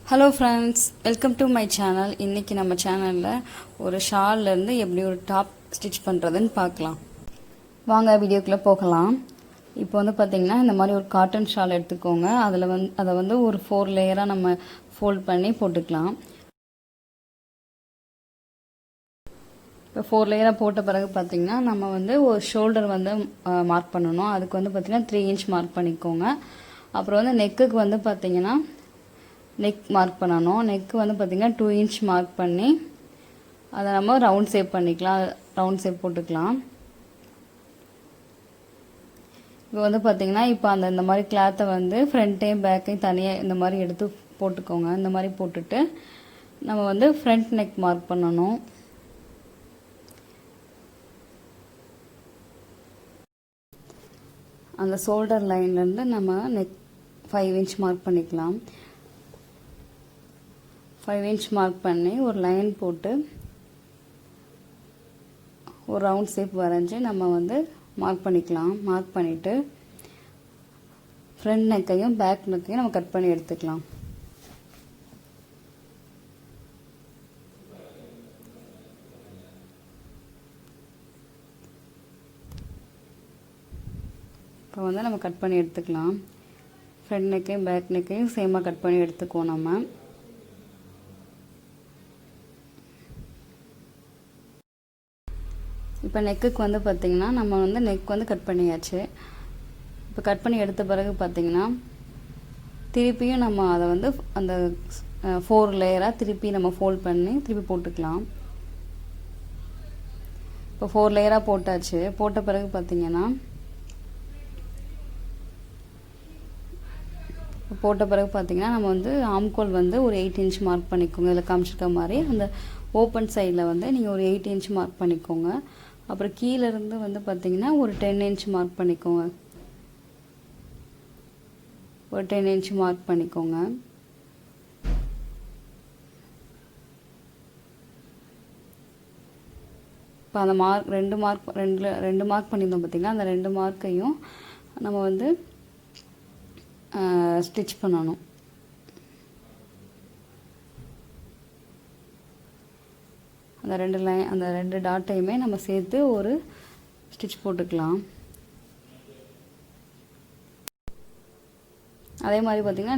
Hello friends, welcome to my channel. இன்றைக்கி நம்ம சேனலில் ஒரு ஷால்லேருந்து எப்படி ஒரு டாப் ஸ்டிச் பண்ணுறதுன்னு பார்க்கலாம். வாங்க வீடியோக்குள்ளே போகலாம். இப்போ வந்து பார்த்திங்கன்னா இந்த மாதிரி ஒரு காட்டன் ஷால் எடுத்துக்கோங்க. அதை வந்து ஒரு 4 லேயராக நம்ம ஃபோல்ட் பண்ணி போட்டுக்கலாம். இப்போ 4 லேயராக போட்ட பிறகு பார்த்திங்கன்னா நம்ம வந்து ஒரு ஷோல்டர் வந்து மார்க் பண்ணணும். அதுக்கு வந்து பார்த்திங்கன்னா 3 இன்ச் மார்க் பண்ணிக்கோங்க. அப்புறம் வந்து நெக்குக்கு வந்து பார்த்திங்கன்னா நெக் மார்க் பண்ணணும். நெக்கு வந்து பார்த்திங்கன்னா 2 இன்ச் மார்க் பண்ணி அதை நம்ம ரவுண்ட் ஷேப் பண்ணிக்கலாம். ரவுண்ட் ஷேப் போட்டுக்கலாம். இப்போ வந்து பார்த்திங்கன்னா இப்போ இந்த மாதிரி கிளாத்தை வந்து ஃப்ரண்ட்டையும் பேக்கையும் தனியாக இந்த மாதிரி எடுத்து போட்டுக்கோங்க. இந்த மாதிரி போட்டுட்டு நம்ம வந்து ஃப்ரண்ட் நெக் மார்க் பண்ணணும். அந்த ஷோல்டர் லைன்லேருந்து நம்ம நெக் 5 இன்ச் மார்க் பண்ணிக்கலாம். 5 இன்ச் மார்க் பண்ணி ஒரு லைன் போட்டு ஒரு ரவுண்ட் ஷேப் வரைஞ்சி நம்ம வந்து மார்க் பண்ணிக்கலாம். மார்க் பண்ணிவிட்டு ஃப்ரண்ட் நெக்கையும் பேக் நெக்கையும் நம்ம கட் பண்ணி எடுத்துக்கலாம். இப்போ வந்து நம்ம கட் பண்ணி எடுத்துக்கலாம். ஃப்ரண்ட் நெக்கையும் பேக் நெக்கையும் சேமாக கட் பண்ணி எடுத்துக்குவோம். நம்ம இப்போ நெக்குக்கு வந்து பார்த்திங்கன்னா நம்ம வந்து நெக் வந்து கட் பண்ணியாச்சு. இப்போ கட் பண்ணி எடுத்த பிறகு பார்த்திங்கன்னா திருப்பியும் நம்ம அதை வந்து அந்த 4 லேயராக திருப்பி நம்ம ஃபோல்ட் பண்ணி திருப்பி போட்டுக்கலாம். இப்போ 4 லேயராக போட்டாச்சு. போட்ட பிறகு பார்த்திங்கன்னா நம்ம வந்து ஆம்கோல் வந்து ஒரு 8 இன்ச் மார்க் பண்ணிக்கோங்க. இதில் காமிச்சிருக்க மாதிரி அந்த ஓப்பன் சைடில் வந்து நீங்கள் ஒரு 8 இன்ச் மார்க் பண்ணிக்கோங்க. அப்புறம் கீழேருந்து வந்து பார்த்திங்கன்னா ஒரு 10 இன்ச் மார்க் பண்ணிக்கோங்க. ஒரு 10 இன்ச் மார்க் பண்ணிக்கோங்க. இப்போ அந்த ரெண்டு மார்க் பண்ணியிருந்தோம் பார்த்திங்கன்னா, அந்த 2 மார்க்கையும் நம்ம வந்து ஸ்டிச் பண்ணணும். அந்த ரெண்டு டாட்டையுமே நம்ம சேர்த்து ஒரு ஸ்டிச் போட்டுக்கலாம். அதே மாதிரி பார்த்திங்கன்னா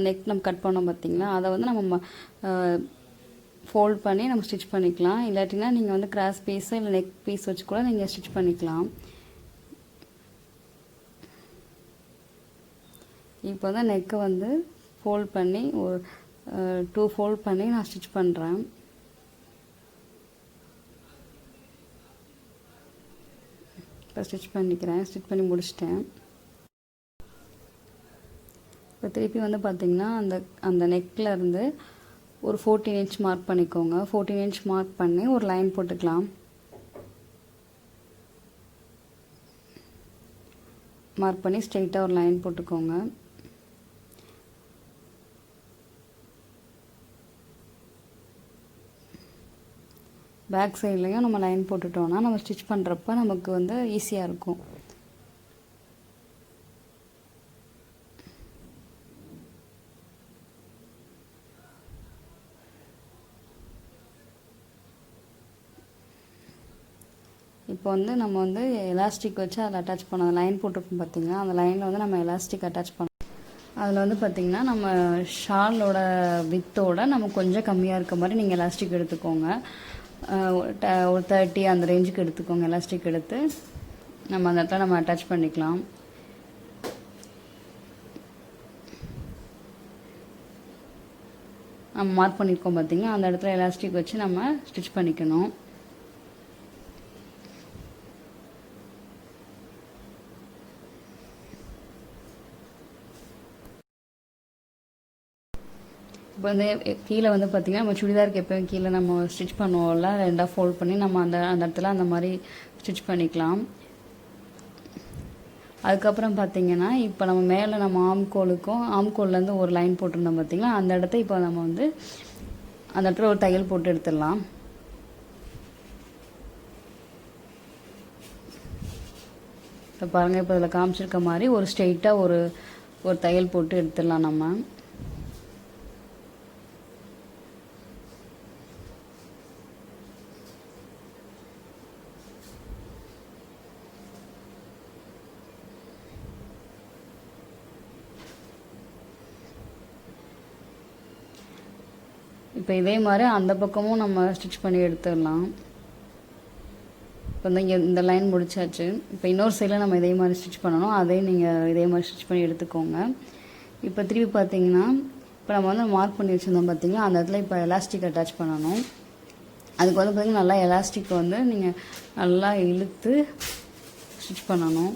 நெக் நம்ம கட் பண்ணோம் பார்த்திங்களா, அதை வந்து நம்ம ஃபோல்ட் பண்ணி நம்ம ஸ்டிச் பண்ணிக்கலாம். இல்லாட்டினா நீங்கள் வந்து கிராஸ் பீஸு இல்லை நெக் பீஸ் வச்சு கூட நீங்கள் ஸ்டிச் பண்ணிக்கலாம். இப்போ வந்து நெக்கை வந்து ஃபோல்ட் பண்ணி ஒரு 2 ஃபோல்ட் பண்ணி நான் ஸ்டிச் பண்ணுறேன். இப்போ ஸ்டிச் பண்ணி முடிச்சிட்டேன். இப்போ திருப்பி வந்து பார்த்திங்கன்னா அந்த நெக்கில் இருந்து ஒரு 14 இன்ச் மார்க் பண்ணிக்கோங்க. 14 இன்ச் மார்க் பண்ணி ஒரு லைன் போட்டுக்கலாம். மார்க் பண்ணி ஸ்ட்ரெயிட்டாக ஒரு லைன் போட்டுக்கோங்க. பேக் சைட்லேயும் நம்ம லைன் போட்டுட்டோம்னா நம்ம ஸ்டிச் பண்ணுறப்ப நமக்கு வந்து ஈஸியாக இருக்கும். இப்போ வந்து நம்ம வந்து எலாஸ்டிக் வச்சு அதில் அட்டாச் பண்ணோம். அந்த லைன் போட்டிருக்கோம் பார்த்திங்கன்னா, அந்த லைனில் வந்து நம்ம எலாஸ்டிக் அட்டாச் பண்ணோம். அதில் வந்து பார்த்திங்கன்னா நம்ம ஷாலோட வித்தோட நம்ம கொஞ்சம் கம்மியாக இருக்க மாதிரி நீங்கள் எலாஸ்டிக் எடுத்துக்கோங்க. ஒரு 30 அந்த ரேஞ்சுக்கு எடுத்துக்கோங்க. எலாஸ்டிக் எடுத்து நம்ம அந்த இடத்துல நம்ம அட்டாச் பண்ணிக்கலாம். நம்ம மார்க் பண்ணியிருக்கோம் பார்த்திங்கன்னா, அந்த இடத்துல எலாஸ்டிக் வச்சு நம்ம ஸ்டிச் பண்ணிக்கணும். இப்போ வந்து கீழே வந்து பார்த்திங்கன்னா நம்ம சுடிதாருக்கு எப்போயும் கீழே நம்ம ஸ்டிச் பண்ணுவோம்ல, 2ஆக ஃபோல்ட் பண்ணி நம்ம அந்த இடத்துல அந்த மாதிரி ஸ்டிச் பண்ணிக்கலாம். அதுக்கப்புறம் பார்த்திங்கன்னா இப்போ நம்ம மேலே நம்ம ஆம்கோல்லேருந்து ஒரு லைன் போட்டிருந்தோம் பார்த்திங்களா, அந்த இடத்த இப்போ நம்ம வந்து அந்த இடத்துல ஒரு தையல் போட்டு எடுத்துடலாம். இப்போ பாருங்கள், இப்போ இதில் காமிச்சிருக்க மாதிரி ஒரு ஸ்ட்ரெயிட்டாக ஒரு தையல் போட்டு எடுத்துடலாம் நம்ம. இப்போ இதே மாதிரி அந்த பக்கமும் நம்ம ஸ்டிச் பண்ணி எடுத்துடலாம். இப்போ வந்து இங்கே இந்த லைன் முடிச்சாச்சு. இப்போ இன்னொரு சைடில் நம்ம இதே மாதிரி ஸ்டிச் பண்ணணும். அதையும் நீங்கள் இதே மாதிரி ஸ்டிச் பண்ணி எடுத்துக்கோங்க. இப்போ திருப்பி பார்த்தீங்கன்னா இப்போ நம்ம வந்து மார்க் பண்ணி வச்சுருந்தோம் பார்த்தீங்கன்னா, அந்த இடத்துல இப்போ எலாஸ்டிக் அட்டாச் பண்ணணும். அதுக்கு வந்து பார்த்திங்கன்னா நல்லா எலாஸ்டிக் வந்து நீங்கள் நல்லா இழுத்து ஸ்டிச் பண்ணணும்.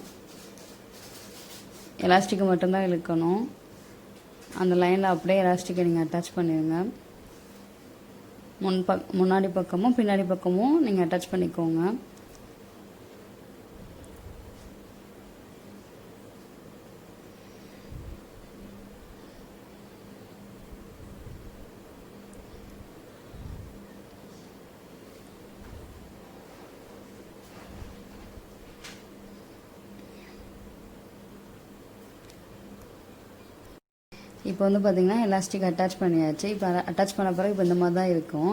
எலாஸ்டிக்கை மட்டும்தான் இழுக்கணும். அந்த லைனில் அப்படியே எலாஸ்டிக்கை நீங்கள் அட்டாச் பண்ணிடுங்க. முன்னாடி பக்கமும் பின்னாடி பக்கமும் நீங்கள் அட்டாச் பண்ணிக்கோங்க. இப்போ வந்து பார்த்திங்கன்னா எலாஸ்டிக் அட்டாச் பண்ணியாச்சு. இப்போ அட்டாச் பண்ண பிறகு இப்போ இந்த மாதிரி தான் இருக்கும்.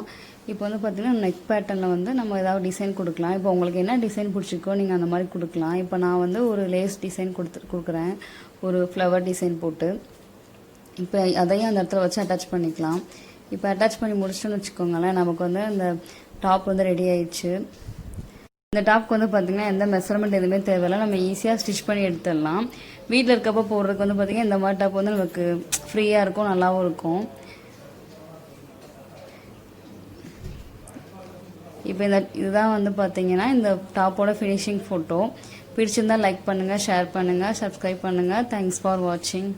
இப்போ வந்து பார்த்திங்கன்னா நெக் பேட்டர்னில் வந்து நம்ம ஏதாவது டிசைன் கொடுக்கலாம். இப்போ உங்களுக்கு என்ன டிசைன் பிடிச்சிருக்கோ நீங்கள் அந்த மாதிரி கொடுக்கலாம். இப்போ நான் வந்து ஒரு லேஸ் டிசைன் கொடுக்குறேன், ஒரு ஃப்ளவர் டிசைன் போட்டு. இப்போ அதையும் அந்த இடத்துல வச்சு அட்டாச் பண்ணிக்கலாம். இப்போ அட்டாச் பண்ணி முடிச்சோன்னு வச்சுக்கோங்களேன், நமக்கு வந்து அந்த டாப் வந்து ரெடி ஆயிடுச்சு. இந்த டாப்க்கு வந்து பார்த்திங்கன்னா எந்த மெஷர்மெண்ட் எதுவுமே தேவையில்லை, நம்ம ஈஸியாக ஸ்டிச் பண்ணி எடுத்துடலாம். வீட்டில் இருக்கப்போ போடுறதுக்கு வந்து பார்த்திங்கன்னா இந்த மாதிரி டாப் வந்து நமக்கு ஃப்ரீயாக இருக்கும், நல்லாவும் இருக்கும். இப்போ இதுதான் வந்து பார்த்திங்கன்னா இந்த டாப்போட ஃபினிஷிங் ஃபோட்டோ. பிடிச்சிருந்தால் லைக் பண்ணுங்கள், ஷேர் பண்ணுங்கள், சப்ஸ்கிரைப் பண்ணுங்கள். தேங்க்ஸ் ஃபார் வாட்சிங்.